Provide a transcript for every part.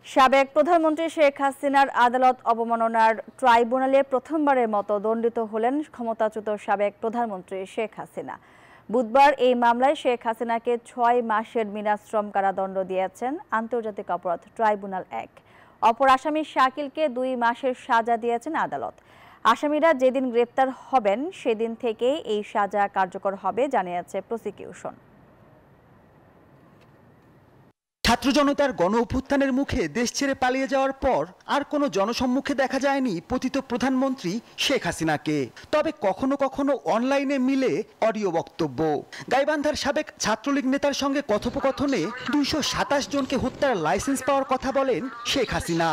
সাবেক প্রধানমন্ত্রী শেখ হাসিনার আদালত অবমাননার ট্রাইব্যুনালে প্রথমবারের মতো দণ্ডিত হলেন ক্ষমতাচ্যুত সাবেক প্রধানমন্ত্রী শেখ হাসিনা। বুধবার এই মামলায় শেখ হাসিনাকে ৬ মাসের বিনাশ্রম কারাদণ্ড দিয়েছেন আন্তর্জাতিক অপরাধ ট্রাইব্যুনাল ১। অপর আসামি শাকিলকে ২ মাসের সাজা দিয়েছেন আদালত। আসামিরা যেদিন গ্রেপ্তার হবেন সেদিন থেকেই এই সাজা কার্যকর হবে জানিয়েছে প্রসিকিউশন। ছাত্র জনতার গণ অভ্যুত্থানের মুখে দেশ ছেড়ে পালিয়ে যাওয়ার পর আর কোনো জনসম্মুখে দেখা যায়নি পতিত প্রধানমন্ত্রী শেখ হাসিনাকে। তবে কখনো কখনো অনলাইনে মিলে অডিও বক্তব্য। গাইবান্ধার সাবেক ছাত্রলীগ নেতার সঙ্গে কথোপকথনে ২২৭ জনকে হত্যার লাইসেন্স পাওয়ার কথা বলেন শেখ হাসিনা।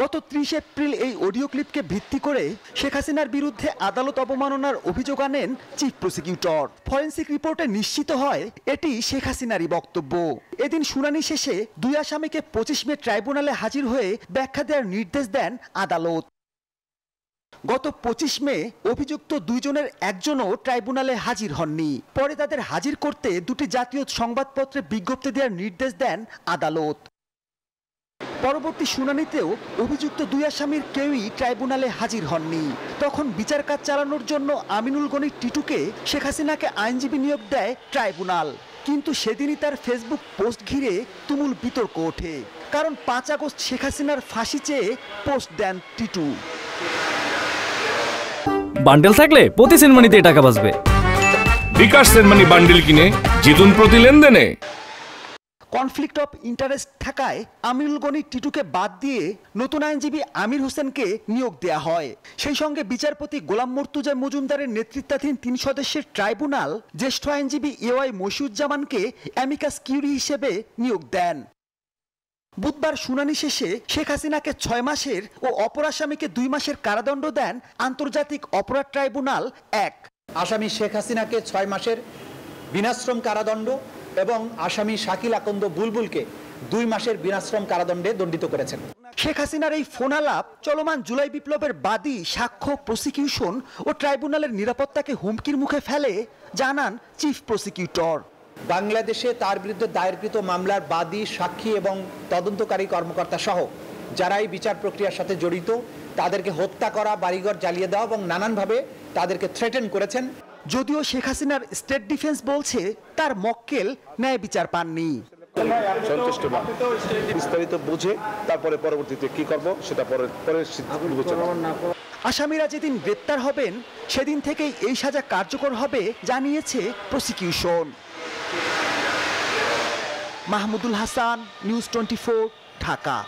গত ৩০ এপ্রিল এই অডিও ক্লিপকে ভিত্তি করে শেখ হাসিনার বিরুদ্ধে আদালত অবমাননার অভিযোগ আনেন চিফ প্রসিকিউটর। ফরেনসিক রিপোর্টে নিশ্চিত হয় এটি শেখ হাসিনারই বক্তব্য। এদিন শুনানি শেষে ২ আসামিকে ২৫ মে ট্রাইব্যুনালে হাজির হয়ে ব্যাখ্যা দেওয়ার নির্দেশ দেন আদালত। গত ২৫ মে অভিযুক্ত ২ জনের একজনও ট্রাইব্যুনালে হাজির হননি। পরে তাদের হাজির করতে দুটি জাতীয় সংবাদপত্রে বিজ্ঞপ্তি দেওয়ার নির্দেশ দেন আদালত। পরবর্তী শুনানিতেও অভিযুক্ত ২ আসামির কেউই ট্রাইব্যুনালে হাজির হননি। তখন বিচার কাজ চালানোর জন্য আমিনুল গনি টিটুকে শেখ হাসিনাকে আইনজীবী নিয়োগ দেয় ট্রাইব্যুনাল। কিন্তু সেদিনই তার ফেসবুক পোস্ট ঘিরে তুমুল বিতর্ক ওঠে। কারণ ৫ আগস্ট শেখ হাসিনার ফাঁসি চেয়ে পোস্ট দেন টিটু। বান্ডেল থাকলে প্রতি সেনমানিতে টাকা বাঁচবে। বিকাশ সেনমানি বান্ডেল কিনে জিতুন প্রতি লেনদেনে। কনফ্লিক্ট অফ ইন্টারেস্ট থাকায় আমিনুল গনি টিটুকে বাদ দিয়ে নতুন আইনজীবী আমির হোসেনকে নিয়োগ দেয়া হয়। সেই সঙ্গে বিচারপতি গোলাম মর্তুজা মজুমদারের নেতৃত্বাধীন ৩ সদস্যের ট্রাইব্যুনাল জ্যেষ্ঠ আইনজীবী এওয়াই মশিউজ্জামানকে অ্যামিকাস কিউরি হিসেবে নিয়োগ দেন। বুধবার শুনানি শেষে শেখ হাসিনাকে ৬ মাসের ও অপর আসামিকে ২ মাসের কারাদণ্ড দেন আন্তর্জাতিক অপরাধ ট্রাইব্যুনাল ১। আসামি শেখ হাসিনাকে ৬ মাসের বিনাশ্রম কারাদণ্ড এবং আসামি শাকিল আকন্দ বুলবুলকে ২ মাসের বিনাশ্রম কারাদণ্ডে দণ্ডিত করেছেন। শেখ হাসিনার এই ফোন আলাপ চলমান জুলাই বিপ্লবের বাদী, সাক্ষ্য, প্রসিকিউশন ও ট্রাইব্যুনালের নিরাপত্তাকে হুমকির মুখে ফেলে জানান চিফ প্রসিকিউটর। বাংলাদেশে তার বিরুদ্ধে দায়েরকৃত মামলার বাদী, সাক্ষী এবং তদন্তকারী কর্মকর্তা সহ যারাই বিচার প্রক্রিয়ার সাথে জড়িত তাদেরকে হত্যা করা, বাড়িঘর জ্বালিয়ে দেওয়া এবং নানানভাবে তাদেরকে থ্রেটেন করেছেন। যদিও শেখ হাসিনার স্টেট ডিফেন্স বলছে তার মক্কেল ন্যায় বিচার পাননি। বিস্তারিত বুঝে তারপরে পরবর্তীতে কি করব সেটা পরে বিবেচনা। আসামিরা যেদিন গ্রেপ্তার হবেন সেদিন থেকেই এই সাজা কার্যকর হবে জানিয়েছে প্রসিকিউশন। মাহমুদুল হাসান, নিউজ 24, ঢাকা।